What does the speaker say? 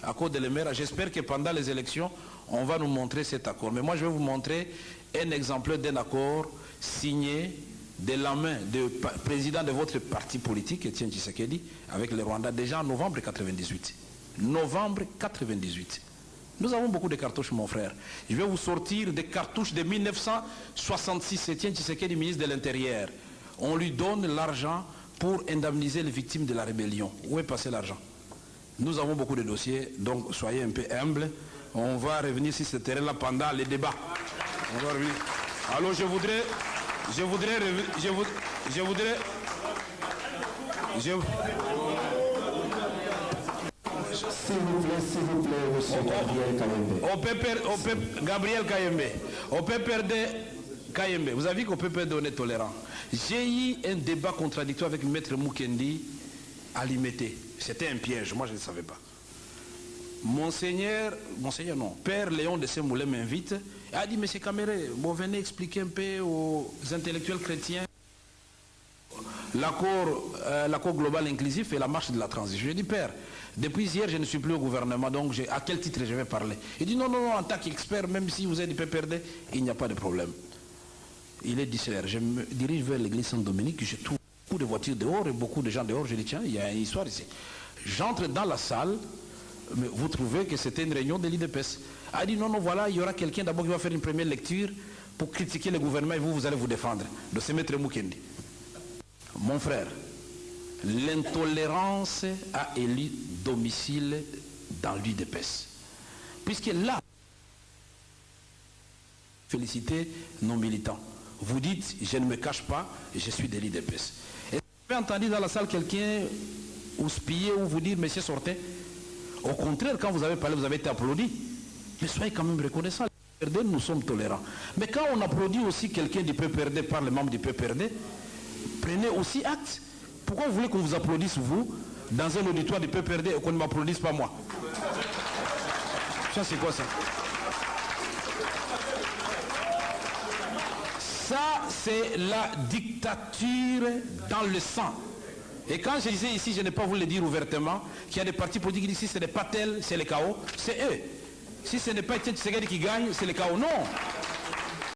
accord de l'Emera. J'espère que pendant les élections, on va nous montrer cet accord. Mais moi, je vais vous montrer un exemplaire d'un accord signé de la main du président de votre parti politique, Etienne Tshisekedi, avec le Rwanda, déjà en novembre 1998. Novembre 1998. Nous avons beaucoup de cartouches, mon frère. Je vais vous sortir des cartouches de 1966. Etienne Tshisekedi, ministre de l'Intérieur. On lui donne l'argent pour indemniser les victimes de la rébellion. Où est passé l'argent? Nous avons beaucoup de dossiers, donc soyez un peu humbles. On va revenir sur ce terrain-là pendant les débats. On va revenir. Alors je voudrais S'il vous plaît, monsieur Gabriel Kayembe. On peut perdre Kayembe. Vous avez vu qu'on peut perdre, on est tolérant. J'ai eu un débat contradictoire avec Maître Mukendi à Limité. C'était un piège, moi je ne savais pas. Monseigneur non, Père Léon de Semoulin m'invite et a dit, monsieur Caméré, bon, venez expliquer un peu aux intellectuels chrétiens l'accord global inclusif et la marche de la transition. Je dis, Père, depuis hier, je ne suis plus au gouvernement, donc à quel titre je vais parler? Il dit, non, en tant qu'expert, même si vous êtes du PPRD, il n'y a pas de problème. Il est 10h, je me dirige vers l'église Saint-Dominique, je trouve beaucoup de voitures dehors et beaucoup de gens dehors, je dis, tiens, il y a une histoire ici. J'entre dans la salle, mais vous trouvez que c'était une réunion de l'IDPS. Il dit, non, voilà, il y aura quelqu'un d'abord qui va faire une première lecture pour critiquer le gouvernement et vous allez vous défendre. De ce Maître Mukendi. Mon frère, l'intolérance a élu domicile dans l'UDPS. Puisque là, félicitez nos militants. Vous dites, je ne me cache pas, je suis de l'UDPS. Et vous avez entendu dans la salle quelqu'un houspiller ou vous dire, monsieur, sortez. Au contraire, quand vous avez parlé, vous avez été applaudi. Mais soyez quand même reconnaissants. Nous sommes tolérants. Mais quand on applaudit aussi quelqu'un du PPRD par les membres du PPRD, prenez aussi acte. Pourquoi vous voulez qu'on vous applaudisse, vous, dans un auditoire du PPRD et qu'on ne m'applaudisse pas moi? Ça, c'est quoi ça? Ça, c'est la dictature dans le sang. Et quand je disais ici, je n'ai pas voulu le dire ouvertement, qu'il y a des partis politiques qui disent si ce n'est pas tel, c'est le chaos, c'est eux. Si ce n'est pas Etienne Tshisekedi qui gagne, c'est le chaos. Non!